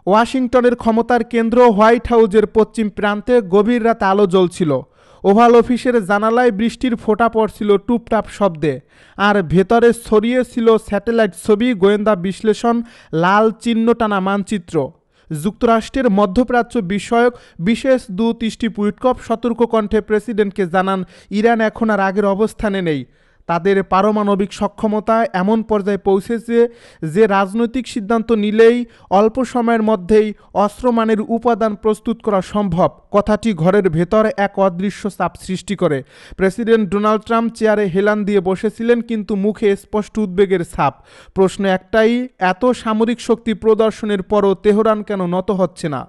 ওয়াশিংটনের ক্ষমতার কেন্দ্র হোয়াইট হাউজের পশ্চিম প্রান্তে গভীর রাতে আলো জ্বলছিল। ওভাল অফিসের জানালায় বৃষ্টির ফোঁটা পড়ছিল টুপটাপ শব্দে, আর ভেতরে ছড়িয়েছিল স্যাটেলাইট ছবি, গোয়েন্দা বিশ্লেষণ, লাল চিহ্ন টানা মানচিত্র। যুক্তরাষ্ট্রের মধ্যপ্রাচ্য বিষয়ক বিশেষ দূত স্টিভ উইটকফ সতর্ক কণ্ঠে প্রেসিডেন্টকে জানান, ইরান এখন আর আগের অবস্থানে নেই। তাদের পারমাণবিক সক্ষমতা এমন পর্যায়ে পৌঁছেছে যে রাজনৈতিক সিদ্ধান্ত নিলেই অল্প সময়ের মধ্যেই অস্ত্রমানের উপাদান প্রস্তুত করা সম্ভব। কথাটি ঘরের ভেতর এক অদৃশ্য চাপ সৃষ্টি করে। প্রেসিডেন্ট ডোনাল্ড ট্রাম্প চেয়ারে হেলান দিয়ে বসেছিলেন, কিন্তু মুখে স্পষ্ট উদ্বেগের ছাপ। প্রশ্ন একটাই, এত সামরিক শক্তি প্রদর্শনের পরও তেহরান কেন নত হচ্ছে না?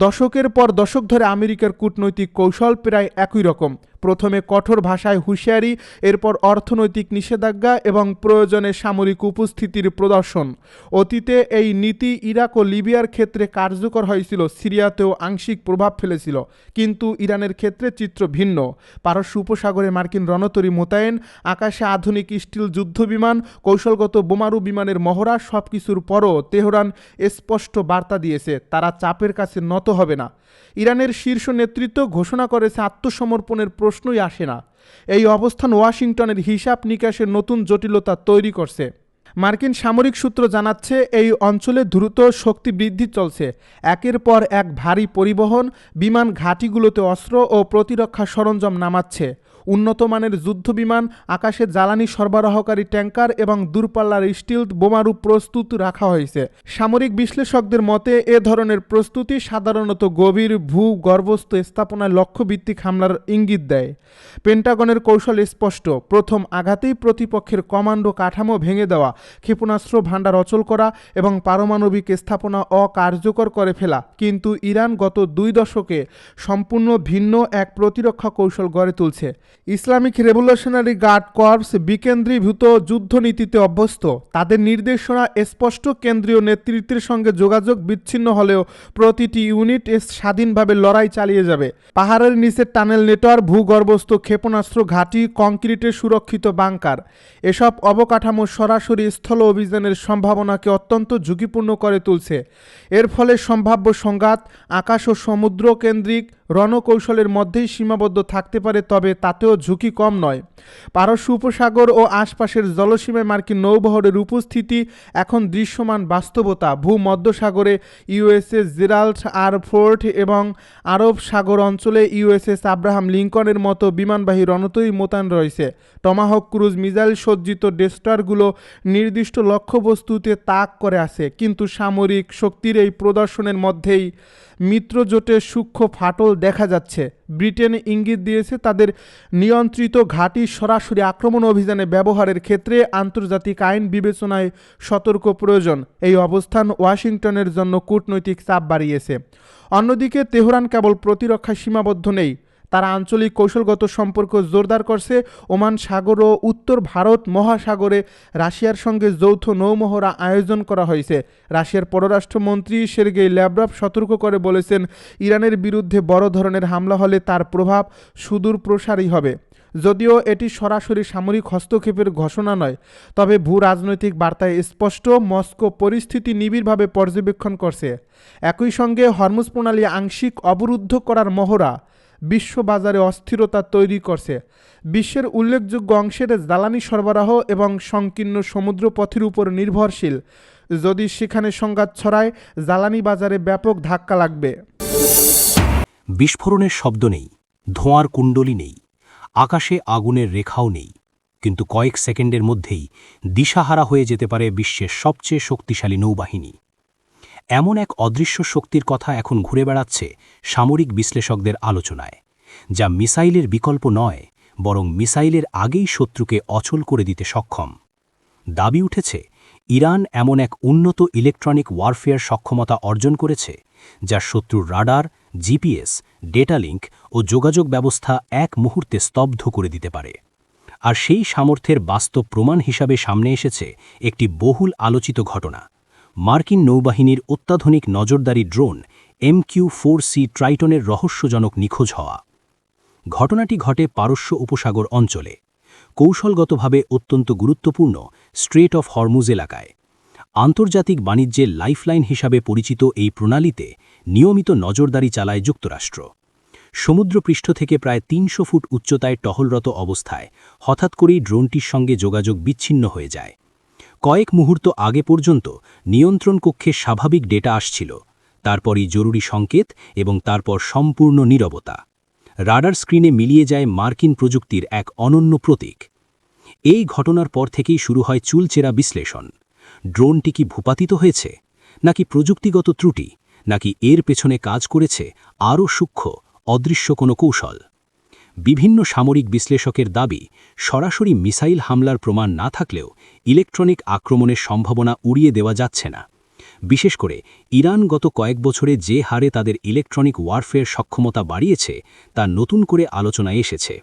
দশকের পর দশক ধরে আমেরিকার কূটনৈতিক কৌশল প্রায় একই রকম। প্রথমে কঠোর ভাষায় হুঁশিয়ারি, এরপর অর্থনৈতিক নিষেধাজ্ঞা এবং প্রয়োজনে সামরিক উপস্থিতির প্রদর্শন। অতীতে এই নীতি ইরাক ও লিবিয়ার ক্ষেত্রে কার্যকর হয়েছিল, সিরিয়াতেও আংশিক প্রভাব ফেলেছিল, কিন্তু ইরানের ক্ষেত্রে চিত্র ভিন্ন। পারস্য উপসাগরে মার্কিন রণতরী মোতায়েন, আকাশে আধুনিক স্টিল যুদ্ধবিমান, কৌশলগত বোমারু বিমানের মহড়া, সবকিছুর পরও তেহরান স্পষ্ট বার্তা দিয়েছে তারা চাপের কাছে নত হবে না। ইরানের শীর্ষ নেতৃত্ব ঘোষণা করেছে আত্মসমর্পণের প্রশ্নই আসে না। এই অবস্থান ওয়াশিংটনের হিসাব নিকাশের নতুন জটিলতা তৈরি করছে। মার্কিন সামরিক সূত্র জানাচ্ছে, এই অঞ্চলে দ্রুত শক্তি বৃদ্ধি চলছে। একের পর এক ভারী পরিবহন বিমান ঘাঁটিগুলোতে অস্ত্র ও প্রতিরক্ষা সরঞ্জাম নামাচ্ছে। উন্নত মানের যুদ্ধবিমান, আকাশে জ্বালানি সরবরাহকারী ট্যাঙ্কার এবং দূরপাল্লার স্টিলথ বোমারু প্রস্তুত রাখা হয়েছে। সামরিক বিশ্লেষকদের মতে এ ধরনের প্রস্তুতি সাধারণত গভীর ভূগর্ভস্থ স্থাপনায় লক্ষ্যভিত্তিক হামলার ইঙ্গিত দেয়। পেন্টাগনের কৌশল স্পষ্ট, প্রথম আঘাতেই প্রতিপক্ষের কমান্ডো কাঠামো ভেঙে দেওয়া, ক্ষেপণাস্ত্র ভাণ্ডার অচল করা এবং পারমাণবিক স্থাপনা অকার্যকর করে ফেলা। কিন্তু ইরান গত 2 দশকে সম্পূর্ণ ভিন্ন এক প্রতিরক্ষা কৌশল গড়ে তুলছে। ইসলামিক রেভলিউশনারি গার্ড কর্পস বিকেন্দ্রীভূত যুদ্ধনীতিতে অভ্যস্ত। তাদের নির্দেশনা স্পষ্ট, কেন্দ্রীয় নেতৃত্বের সঙ্গে যোগাযোগ বিচ্ছিন্ন হলেও প্রতিটি ইউনিট স্বাধীনভাবে লড়াই চালিয়ে যাবে। পাহাড়ের নিচে টানেল নেটওয়ার্ক, ভূগর্ভস্থ ক্ষেপণাস্ত্র ঘাঁটি, কংক্রিটে সুরক্ষিত বাংকার, এসব অবকাঠামো সরাসরি স্থল অভিযানের সম্ভাবনাকে অত্যন্ত ঝুঁকিপূর্ণ করে তুলছে। এর ফলে সম্ভাব্য সংঘাত আকাশ ও সমুদ্র কেন্দ্রিক রণকৌশলের মধ্যেই সীমাবদ্ধ থাকতে পারে, তবে তাতেও ঝুঁকি কম নয়। পারস্য উপসাগর ও আশপাশের জলসীমায় মার্কিন নৌবহরের উপস্থিতি এখন দৃশ্যমান বাস্তবতা। ভূমধ্যসাগরে ইউএসএস জেরাল্ড আর ফোর্ড এবং আরব সাগর অঞ্চলে ইউএসএস আব্রাহাম লিঙ্কনের মতো বিমানবাহী রণতরী মোতায়েন রয়েছে। টমাহক ক্রুজ মিসাইল সজ্জিত ডেস্ট্রয়ারগুলো নির্দিষ্ট লক্ষ্যবস্তুতে তাক করে আছে। কিন্তু সামরিক শক্তির এই প্রদর্শনের মধ্যেই মিত্রজোটের সূক্ষ্ম ফাটল দেখা যাচ্ছে। ব্রিটেন ইঙ্গিত দিয়েছে তাদের নিয়ন্ত্রিত ঘাঁটি সরাসরি আক্রমণ অভিযানে ব্যবহারের ক্ষেত্রে আন্তর্জাতিক আইন বিবেচনায় সতর্ক প্রয়োজন। এই অবস্থান ওয়াশিংটনের জন্য কূটনৈতিক চাপ বাড়িয়েছে। অন্যদিকে তেহরান কেবল প্রতিরক্ষায় সীমাবদ্ধ নেই, তারা আঞ্চলিক কৌশলগত সম্পর্ক জোরদার করছে। ওমান সাগর ও উত্তর ভারত মহাসাগরে রাশিয়ার সঙ্গে যৌথ নৌমহড়া আয়োজন করা হয়েছে। রাশিয়ার পররাষ্ট্রমন্ত্রী সের্গেই ল্যাভরভ সতর্ক করে বলেছেন, ইরানের বিরুদ্ধে বড় ধরনের হামলা হলে তার প্রভাব সুদূর প্রসারী হবে। যদিও এটি সরাসরি সামরিক হস্তক্ষেপের ঘোষণা নয়, তবে ভূ রাজনৈতিক বার্তায় স্পষ্ট, মস্কো পরিস্থিতি নিবিড়ভাবে পর্যবেক্ষণ করছে। একই সঙ্গে হরমুজ প্রণালী আংশিক অবরুদ্ধ করার মহড়া বিশ্ববাজারে অস্থিরতা তৈরি করছে। বিশ্বের উল্লেখযোগ্য অংশের জ্বালানি সরবরাহ এবং সংকীর্ণ সমুদ্রপথের উপর নির্ভরশীল। যদি সেখানে সংঘাত ছড়ায়, জ্বালানি বাজারে ব্যাপক ধাক্কা লাগবে। বিস্ফোরণের শব্দ নেই, ধোঁয়ার কুণ্ডলী নেই, আকাশে আগুনের রেখাও নেই, কিন্তু কয়েক সেকেন্ডের মধ্যেই দিশাহারা হয়ে যেতে পারে বিশ্বের সবচেয়ে শক্তিশালী নৌবাহিনী। এমন এক অদৃশ্য শক্তির কথা এখন ঘুরে বেড়াচ্ছে সামরিক বিশ্লেষকদের আলোচনায়, যা মিসাইলের বিকল্প নয়, বরং মিসাইলের আগেই শত্রুকে অচল করে দিতে সক্ষম। দাবি উঠেছে, ইরান এমন এক উন্নত ইলেকট্রনিক ওয়ারফেয়ার সক্ষমতা অর্জন করেছে, যা শত্রুর রাডার, জিপিএস, ডেটা লিঙ্ক ও যোগাযোগ ব্যবস্থা এক মুহূর্তে স্তব্ধ করে দিতে পারে। আর সেই সামর্থ্যের বাস্তব প্রমাণ হিসাবে সামনে এসেছে একটি বহুল আলোচিত ঘটনা, মার্কিন নৌবাহিনীর অত্যাধুনিক নজরদারি ড্রোন MQ-4C ট্রাইটনের রহস্যজনক নিখোঁজ হওয়া। ঘটনাটি ঘটে পারস্য উপসাগর অঞ্চলে, কৌশলগতভাবে অত্যন্ত গুরুত্বপূর্ণ স্ট্রেট অফ হরমুজ এলাকায়। আন্তর্জাতিক বাণিজ্যের লাইফলাইন হিসাবে পরিচিত এই প্রণালীতে নিয়মিত নজরদারি চালায় যুক্তরাষ্ট্র। সমুদ্রপৃষ্ঠ থেকে প্রায় ৩০০ ফুট উচ্চতায় টহলরত অবস্থায় হঠাৎ করেই ড্রোনটির সঙ্গে যোগাযোগ বিচ্ছিন্ন হয়ে যায়। কয়েক মুহূর্ত আগে পর্যন্ত নিয়ন্ত্রণ কক্ষে স্বাভাবিক ডেটা আসছিল, তারপরই জরুরি সংকেত এবং তারপর সম্পূর্ণ নীরবতা। রাডার স্ক্রিনে মিলিয়ে যায় মার্কিন প্রযুক্তির এক অনন্য প্রতীক। এই ঘটনার পর থেকেই শুরু হয় চুলচেরা বিশ্লেষণ। ড্রোনটি কি ভূপাতিত হয়েছে, নাকি প্রযুক্তিগত ত্রুটি, নাকি এর পেছনে কাজ করেছে আরও সূক্ষ্ম অদৃশ্য কোনো কৌশল? বিভিন্ন সামরিক বিশ্লেষকের দাবি, সরাসরি মিসাইল হামলার প্রমাণ না থাকলেও ইলেকট্রনিক আক্রমণের সম্ভাবনা উড়িয়ে দেওয়া যাচ্ছে না। বিশেষ করে ইরান গত কয়েক বছরে যে হারে তাদের ইলেকট্রনিক ওয়ারফেয়ার সক্ষমতা বাড়িয়েছে তা নতুন করে আলোচনায় এসেছে।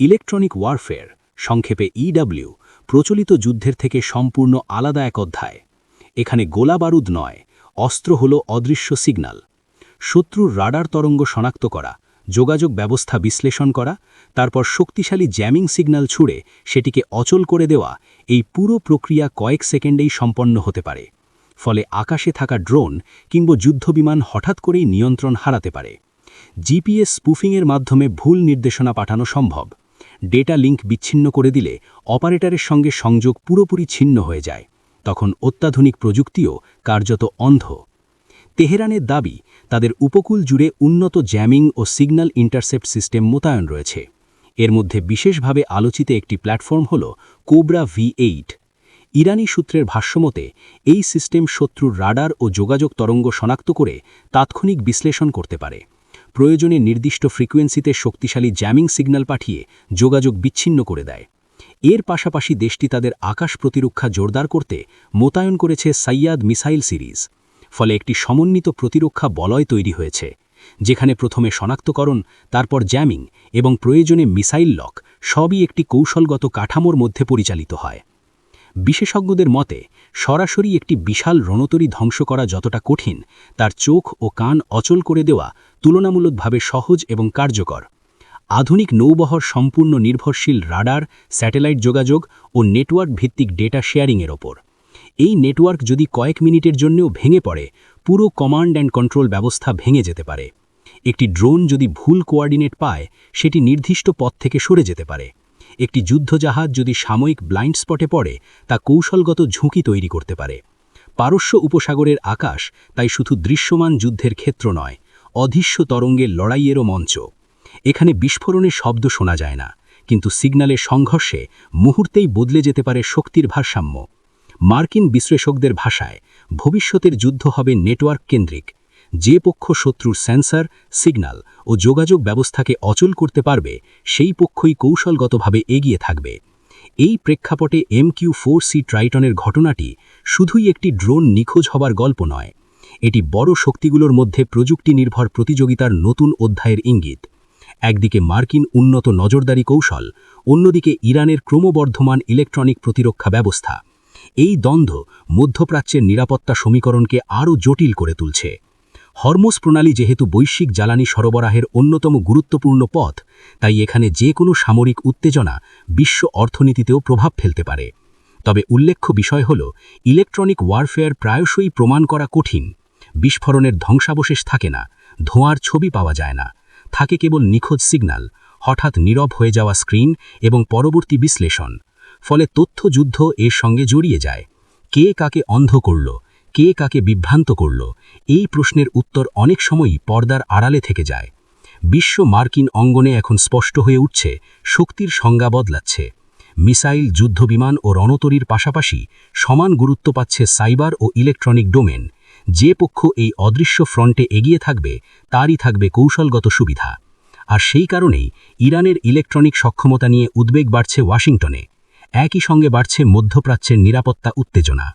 ইলেকট্রনিক ওয়ারফেয়ার, সংক্ষেপে ইডব্লিউ, প্রচলিত যুদ্ধের থেকে সম্পূর্ণ আলাদা এক অধ্যায়। এখানে গোলাবারুদ নয়, অস্ত্র হল অদৃশ্য সিগন্যাল। শত্রুর রাডার তরঙ্গ শনাক্ত করা, যোগাযোগ ব্যবস্থা বিশ্লেষণ করা, তারপর শক্তিশালী জ্যামিং সিগন্যাল ছুড়ে সেটিকে অচল করে দেওয়া, এই পুরো প্রক্রিয়া কয়েক সেকেন্ডেই সম্পন্ন হতে পারে। ফলে আকাশে থাকা ড্রোন কিংবা যুদ্ধবিমান হঠাৎ করেই নিয়ন্ত্রণ হারাতে পারে। জিপিএস স্পুফিংয়ের মাধ্যমে ভুল নির্দেশনা পাঠানো সম্ভব। ডেটা লিঙ্ক বিচ্ছিন্ন করে দিলে অপারেটরের সঙ্গে সংযোগ পুরোপুরি ছিন্ন হয়ে যায়। তখন অত্যাধুনিক প্রযুক্তিও কার্যত অন্ধ। তেহরানের দাবি, তাদের উপকূল জুড়ে উন্নত জ্যামিং ও সিগন্যাল ইন্টারসেপ্ট সিস্টেম মোতায়েন রয়েছে। এর মধ্যে বিশেষভাবে আলোচিত একটি প্ল্যাটফর্ম হল কোবরা V8। ইরানি সূত্রের ভাষ্যমতে এই সিস্টেম শত্রুর রাডার ও যোগাযোগ তরঙ্গ শনাক্ত করে তাৎক্ষণিক বিশ্লেষণ করতে পারে। প্রয়োজনে নির্দিষ্ট ফ্রিকোয়েন্সিতে শক্তিশালী জ্যামিং সিগন্যাল পাঠিয়ে যোগাযোগ বিচ্ছিন্ন করে দেয়। এর পাশাপাশি দেশটি তাদের আকাশ প্রতিরক্ষা জোরদার করতে মোতায়েন করেছে সাইয়াদ মিসাইল সিরিজ। ফলে একটি সমন্বিত প্রতিরক্ষা বলয় তৈরি হয়েছে, যেখানে প্রথমে শনাক্তকরণ, তারপর জ্যামিং এবং প্রয়োজনে মিসাইল লক সবই একটি কৌশলগত কাঠামোর মধ্যে পরিচালিত হয়। বিশেষজ্ঞদের মতে সরাসরি একটি বিশাল রণতরী ধ্বংস করা যতটা কঠিন, তার চোখ ও কান অচল করে দেওয়া তুলনামূলকভাবে সহজ এবং কার্যকর। আধুনিক নৌবহর সম্পূর্ণ নির্ভরশীল রাডার, স্যাটেলাইট যোগাযোগ ও নেটওয়ার্ক ভিত্তিক ডেটা শেয়ারিংয়ের ওপর। এই নেটওয়ার্ক যদি কয়েক মিনিটের জন্যও ভেঙে পড়ে, পুরো কমান্ড অ্যান্ড কন্ট্রোল ব্যবস্থা ভেঙে যেতে পারে। একটি ড্রোন যদি ভুল কোঅর্ডিনেট পায়, সেটি নির্দিষ্ট পথ থেকে সরে যেতে পারে। একটি যুদ্ধজাহাজ যদি সাময়িক ব্লাইন্ড স্পটে পড়ে, তা কৌশলগত ঝুঁকি তৈরি করতে পারে। পারস্য উপসাগরের আকাশ তাই শুধু দৃশ্যমান যুদ্ধের ক্ষেত্র নয়, অদৃশ্য তরঙ্গের লড়াইয়েরও মঞ্চ। এখানে বিস্ফোরণের শব্দ শোনা যায় না, কিন্তু সিগন্যালের সংঘর্ষে মুহূর্তেই বদলে যেতে পারে শক্তির ভারসাম্য। মার্কিন বিশ্লেষকদের ভাষায় ভবিষ্যতের যুদ্ধ হবে নেটওয়ার্ক কেন্দ্রিক। যে পক্ষ শত্রুর সেন্সর, সিগন্যাল ও যোগাযোগ ব্যবস্থাকে অচল করতে পারবে, সেই পক্ষই কৌশলগতভাবে এগিয়ে থাকবে। এই প্রেক্ষাপটে MQ-4C ট্রাইটনের ঘটনাটি শুধুই একটি ড্রোন নিখোঁজ হবার গল্প নয়, এটি বড় শক্তিগুলোর মধ্যে প্রযুক্তি নির্ভর প্রতিযোগিতার নতুন অধ্যায়ের ইঙ্গিত। একদিকে মার্কিন উন্নত নজরদারি কৌশল, অন্যদিকে ইরানের ক্রমবর্ধমান ইলেকট্রনিক প্রতিরক্ষা ব্যবস্থা। এই দ্বন্দ্ব মধ্যপ্রাচ্যের নিরাপত্তা সমীকরণকে আরও জটিল করে তুলছে। হরমুজ প্রণালী যেহেতু বৈশ্বিক জ্বালানি সরবরাহের অন্যতম গুরুত্বপূর্ণ পথ, তাই এখানে যে কোনো সামরিক উত্তেজনা বিশ্ব অর্থনীতিতেও প্রভাব ফেলতে পারে। তবে উল্লেখ্য বিষয় হল, ইলেকট্রনিক ওয়ারফেয়ার প্রায়শই প্রমাণ করা কঠিন। বিস্ফোরণের ধ্বংসাবশেষ থাকে না, ধোঁয়ার ছবি পাওয়া যায় না, থাকে কেবল নিখোঁজ সিগন্যাল, হঠাৎ নীরব হয়ে যাওয়া স্ক্রিন এবং পরবর্তী বিশ্লেষণ। ফলে তথ্যযুদ্ধ এর সঙ্গে জড়িয়ে যায়। কে কাকে অন্ধ করল, কে কাকে বিভ্রান্ত করল, এই প্রশ্নের উত্তর অনেক সময়ই পর্দার আড়ালে থেকে যায়। বিশ্ব মার্কিন অঙ্গনে এখন স্পষ্ট হয়ে উঠছে, শক্তির সংজ্ঞা বদলাচ্ছে। মিসাইল, যুদ্ধবিমান ও রণতরীর পাশাপাশি সমান গুরুত্ব পাচ্ছে সাইবার ও ইলেকট্রনিক ডোমেন। যে পক্ষ এই অদৃশ্য ফ্রন্টে এগিয়ে থাকবে, তারই থাকবে কৌশলগত সুবিধা। আর সেই কারণেই ইরানের ইলেকট্রনিক সক্ষমতা নিয়ে উদ্বেগ বাড়ছে ওয়াশিংটনে। একই সঙ্গে বাড়ছে মধ্যপ্রাচ্যের নিরাপত্তা উত্তেজনা।